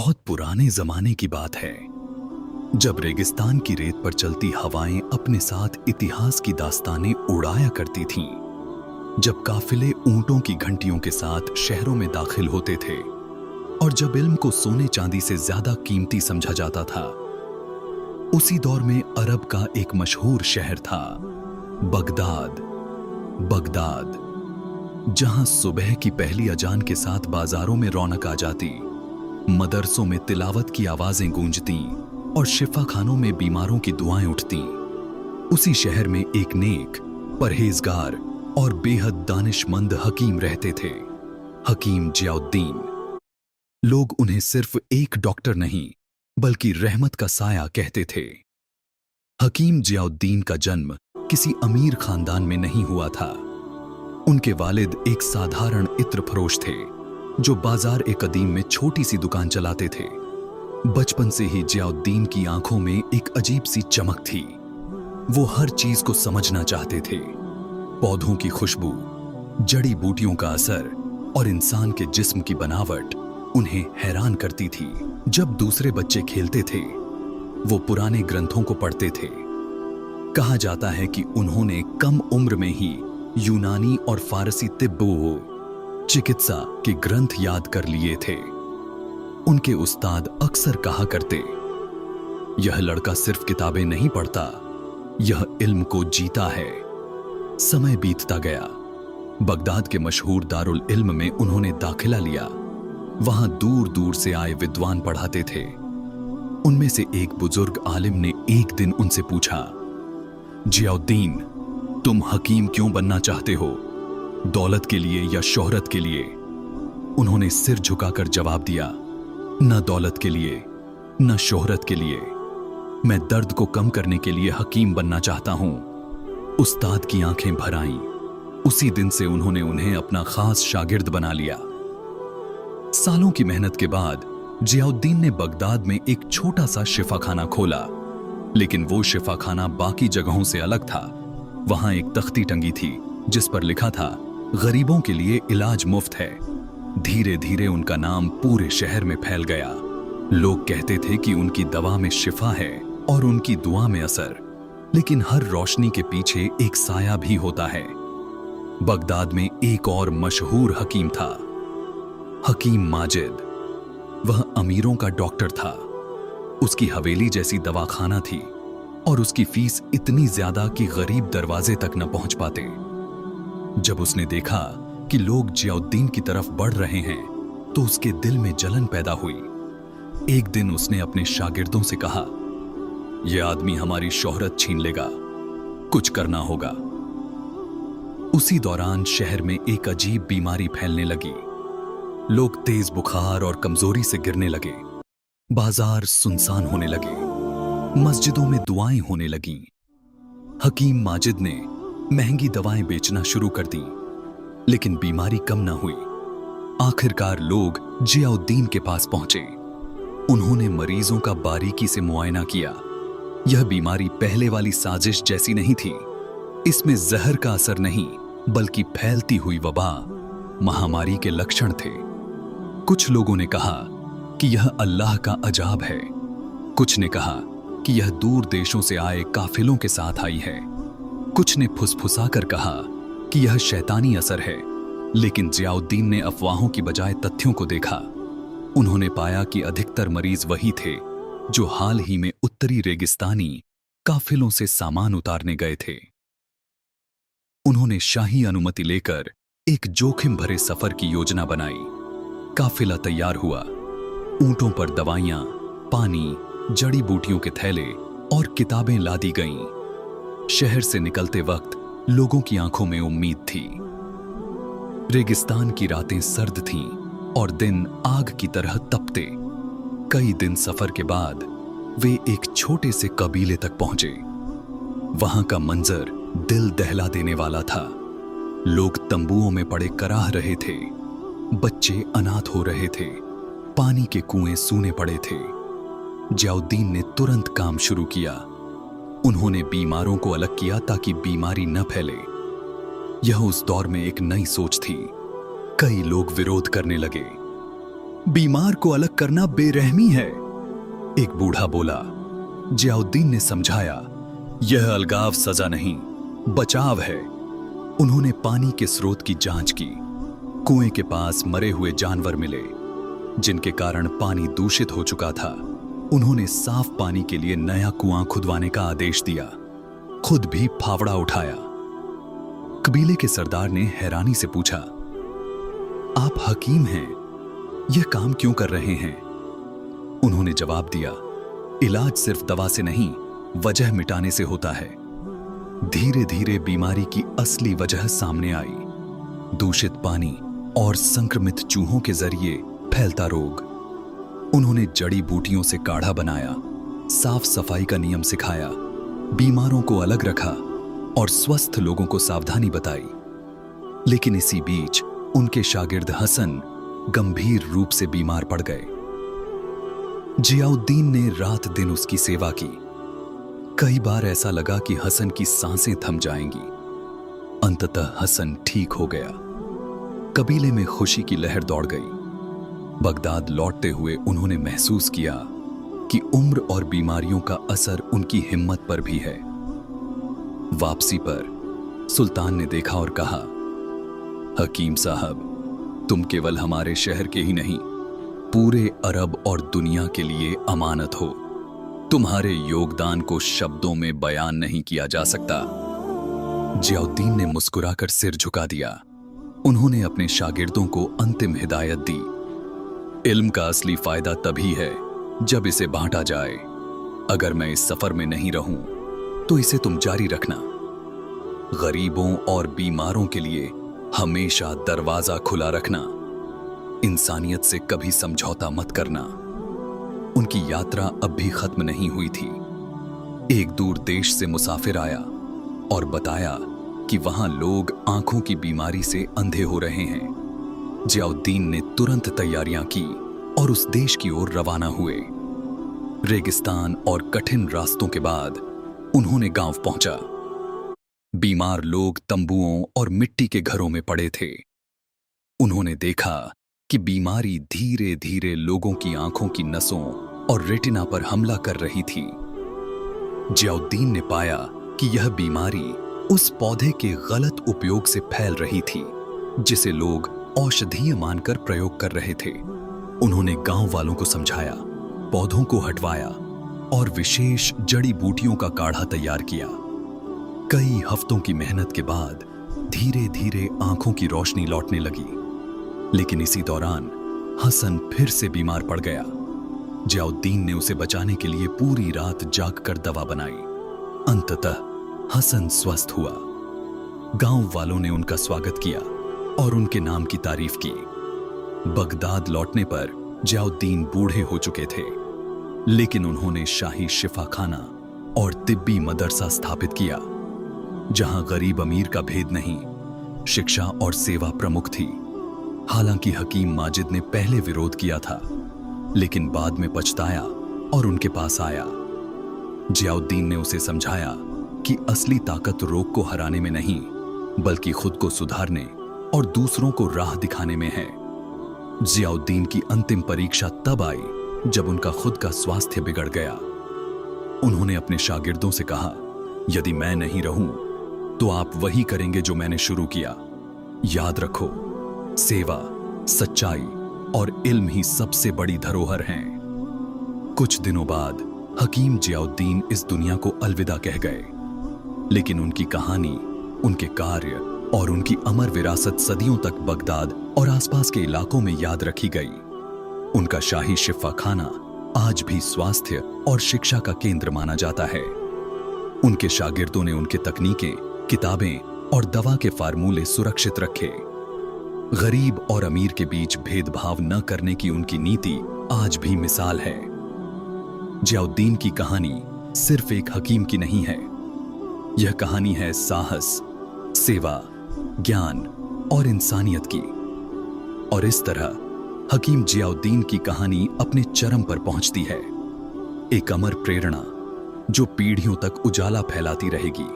बहुत पुराने जमाने की बात है, जब रेगिस्तान की रेत पर चलती हवाएं अपने साथ इतिहास की दास्तानें उड़ाया करती थीं। जब काफिले ऊंटों की घंटियों के साथ शहरों में दाखिल होते थे और जब इल्म को सोने चांदी से ज्यादा कीमती समझा जाता था। उसी दौर में अरब का एक मशहूर शहर था, बगदाद। बगदाद, जहां सुबह की पहली अजान के साथ बाजारों में रौनक आ जाती, मदरसों में तिलावत की आवाजें गूंजती और शिफा खानों में बीमारों की दुआएं उठती। उसी शहर में एक नेक, परहेजगार और बेहद दानिशमंद हकीम रहते थे, हकीम जियाउद्दीन। लोग उन्हें सिर्फ एक डॉक्टर नहीं बल्कि रहमत का साया कहते थे। हकीम जियाउद्दीन का जन्म किसी अमीर खानदान में नहीं हुआ था। उनके वालिद एक साधारण इत्र फरोश थे जो बाजार ए कदीम में छोटी सी दुकान चलाते थे। बचपन से ही जियाउद्दीन की आंखों में एक अजीब सी चमक थी। वो हर चीज को समझना चाहते थे। पौधों की खुशबू, जड़ी बूटियों का असर और इंसान के जिस्म की बनावट उन्हें हैरान करती थी। जब दूसरे बच्चे खेलते थे, वो पुराने ग्रंथों को पढ़ते थे। कहा जाता है कि उन्होंने कम उम्र में ही यूनानी और फारसी तिब्बो चिकित्सा के ग्रंथ याद कर लिए थे। उनके उस्ताद अक्सर कहा करते, यह लड़का सिर्फ किताबें नहीं पढ़ता, यह इल्म को जीता है। समय बीतता गया। बगदाद के मशहूर दारुल इल्म में उन्होंने दाखिला लिया। वहां दूर दूर से आए विद्वान पढ़ाते थे। उनमें से एक बुजुर्ग आलिम ने एक दिन उनसे पूछा, जियाउद्दीन, तुम हकीम क्यों बनना चाहते हो, दौलत के लिए या शोहरत के लिए? उन्होंने सिर झुकाकर जवाब दिया, न दौलत के लिए न शोहरत के लिए, मैं दर्द को कम करने के लिए हकीम बनना चाहता हूं। उस्ताद की आंखें भर आईं। उसी दिन से उन्होंने उन्हें अपना खास शागिर्द बना लिया। सालों की मेहनत के बाद जियाउद्दीन ने बगदाद में एक छोटा सा शिफाखाना खोला, लेकिन वो शिफाखाना बाकी जगहों से अलग था। वहां एक तख्ती टंगी थी जिस पर लिखा था, गरीबों के लिए इलाज मुफ्त है। धीरे धीरे उनका नाम पूरे शहर में फैल गया। लोग कहते थे कि उनकी दवा में शिफा है और उनकी दुआ में असर, लेकिन हर रोशनी के पीछे एक साया भी होता है। बगदाद में एक और मशहूर हकीम था, हकीम माजिद। वह अमीरों का डॉक्टर था। उसकी हवेली जैसी दवाखाना थी और उसकी फीस इतनी ज्यादा कि गरीब दरवाजे तक न पहुंच पाते। जब उसने देखा कि लोग जियाउद्दीन की तरफ बढ़ रहे हैं, तो उसके दिल में जलन पैदा हुई। एक दिन उसने अपने शागिर्दों से कहा, यह आदमी हमारी शोहरत छीन लेगा, कुछ करना होगा। उसी दौरान शहर में एक अजीब बीमारी फैलने लगी। लोग तेज बुखार और कमजोरी से गिरने लगे। बाजार सुनसान होने लगे। मस्जिदों में दुआएं होने लगीं। हकीम माजिद ने महंगी दवाएं बेचना शुरू कर दी, लेकिन बीमारी कम ना हुई। आखिरकार लोग जियाउद्दीन के पास पहुंचे। उन्होंने मरीजों का बारीकी से मुआयना किया। यह बीमारी पहले वाली साजिश जैसी नहीं थी। इसमें जहर का असर नहीं, बल्कि फैलती हुई वबा, महामारी के लक्षण थे। कुछ लोगों ने कहा कि यह अल्लाह का अजाब है। कुछ ने कहा कि यह दूर देशों से आए काफिलों के साथ आई है। कुछ ने फुसफुसाकर कहा कि यह शैतानी असर है। लेकिन जियाउद्दीन ने अफवाहों की बजाय तथ्यों को देखा। उन्होंने पाया कि अधिकतर मरीज वही थे जो हाल ही में उत्तरी रेगिस्तानी काफिलों से सामान उतारने गए थे। उन्होंने शाही अनुमति लेकर एक जोखिम भरे सफर की योजना बनाई। काफिला तैयार हुआ। ऊंटों पर दवाइयां, पानी, जड़ी बूटियों के थैले और किताबें लादी गईं। शहर से निकलते वक्त लोगों की आंखों में उम्मीद थी। रेगिस्तान की रातें सर्द थीं और दिन आग की तरह तपते। कई दिन सफर के बाद वे एक छोटे से कबीले तक पहुंचे। वहां का मंजर दिल दहला देने वाला था। लोग तंबुओं में पड़े कराह रहे थे। बच्चे अनाथ हो रहे थे। पानी के कुएं सूने पड़े थे। जियाउद्दीन ने तुरंत काम शुरू किया। उन्होंने बीमारों को अलग किया ताकि बीमारी न फैले। यह उस दौर में एक नई सोच थी। कई लोग विरोध करने लगे। बीमार को अलग करना बेरहमी है। एक बूढ़ा बोला। जियाउद्दीन ने समझाया, यह अलगाव सजा नहीं, बचाव है। उन्होंने पानी के स्रोत की जांच की। कुएं के पास मरे हुए जानवर मिले, जिनके कारण पानी दूषित हो चुका था। उन्होंने साफ पानी के लिए नया कुआं खुदवाने का आदेश दिया, खुद भी फावड़ा उठाया। कबीले के सरदार ने हैरानी से पूछा, आप हकीम हैं, यह काम क्यों कर रहे हैं? उन्होंने जवाब दिया, इलाज सिर्फ दवा से नहीं, वजह मिटाने से होता है। धीरे धीरे बीमारी की असली वजह सामने आई। दूषित पानी और संक्रमित चूहों के जरिए फैलता रोग। उन्होंने जड़ी बूटियों से काढ़ा बनाया, साफ सफाई का नियम सिखाया, बीमारों को अलग रखा और स्वस्थ लोगों को सावधानी बताई। लेकिन इसी बीच उनके शागिर्द हसन गंभीर रूप से बीमार पड़ गए। जियाउद्दीन ने रात दिन उसकी सेवा की। कई बार ऐसा लगा कि हसन की सांसें थम जाएंगी। अंततः हसन ठीक हो गया। कबीले में खुशी की लहर दौड़ गई। बगदाद लौटते हुए उन्होंने महसूस किया कि उम्र और बीमारियों का असर उनकी हिम्मत पर भी है। वापसी पर सुल्तान ने देखा और कहा, हकीम साहब, तुम केवल हमारे शहर के ही नहीं, पूरे अरब और दुनिया के लिए अमानत हो। तुम्हारे योगदान को शब्दों में बयान नहीं किया जा सकता। जियाउद्दीन ने मुस्कुराकर सिर झुका दिया। उन्होंने अपने शागिर्दों को अंतिम हिदायत दी, इल्म का असली फायदा तभी है जब इसे बांटा जाए। अगर मैं इस सफर में नहीं रहूं तो इसे तुम जारी रखना। गरीबों और बीमारों के लिए हमेशा दरवाजा खुला रखना। इंसानियत से कभी समझौता मत करना। उनकी यात्रा अब भी खत्म नहीं हुई थी। एक दूर देश से मुसाफिर आया और बताया कि वहां लोग आंखों की बीमारी से अंधे हो रहे हैं। जियाउद्दीन ने तुरंत तैयारियां की और उस देश की ओर रवाना हुए। रेगिस्तान और कठिन रास्तों के बाद उन्होंने गांव पहुंचा। बीमार लोग तंबुओं और मिट्टी के घरों में पड़े थे। उन्होंने देखा कि बीमारी धीरे धीरे लोगों की आंखों की नसों और रेटिना पर हमला कर रही थी। जियाउद्दीन ने पाया कि यह बीमारी उस पौधे के गलत उपयोग से फैल रही थी, जिसे लोग औषधीय मानकर प्रयोग कर रहे थे। उन्होंने गांव वालों को समझाया, पौधों को हटवाया और विशेष जड़ी बूटियों का काढ़ा तैयार किया। कई हफ्तों की मेहनत के बाद धीरे धीरे आंखों की रोशनी लौटने लगी। लेकिन इसी दौरान हसन फिर से बीमार पड़ गया। जियाउद्दीन ने उसे बचाने के लिए पूरी रात जागकर दवा बनाई। अंततः हसन स्वस्थ हुआ। गांव वालों ने उनका स्वागत किया और उनके नाम की तारीफ की। बगदाद लौटने पर जियाउद्दीन बूढ़े हो चुके थे, लेकिन उन्होंने शाही शिफाखाना और तिब्बी मदरसा स्थापित किया, जहां गरीब अमीर का भेद नहीं, शिक्षा और सेवा प्रमुख थी। हालांकि हकीम माजिद ने पहले विरोध किया था, लेकिन बाद में पछताया और उनके पास आया। जियाउद्दीन ने उसे समझाया कि असली ताकत रोग को हराने में नहीं, बल्कि खुद को सुधारने और दूसरों को राह दिखाने में है। जियाउद्दीन की अंतिम परीक्षा तब आई जब उनका खुद का स्वास्थ्य बिगड़ गया। उन्होंने अपने शागिर्दों से कहा, यदि मैं नहीं रहूं तो आप वही करेंगे जो मैंने शुरू किया। याद रखो, सेवा, सच्चाई और इल्म ही सबसे बड़ी धरोहर हैं। कुछ दिनों बाद हकीम जियाउद्दीन इस दुनिया को अलविदा कह गए, लेकिन उनकी कहानी, उनके कार्य और उनकी अमर विरासत सदियों तक बगदाद और आसपास के इलाकों में याद रखी गई। उनका शाही शिफाखाना आज भी स्वास्थ्य और शिक्षा का केंद्र माना जाता है। उनके शागिर्दों ने उनके तकनीकें, किताबें और दवा के फार्मूले सुरक्षित रखे। गरीब और अमीर के बीच भेदभाव न करने की उनकी नीति आज भी मिसाल है। जियाउद्दीन की कहानी सिर्फ एक हकीम की नहीं है, यह कहानी है साहस, सेवा, ज्ञान और इंसानियत की। और इस तरह हकीम जियाउद्दीन की कहानी अपने चरम पर पहुंचती है, एक अमर प्रेरणा जो पीढ़ियों तक उजाला फैलाती रहेगी।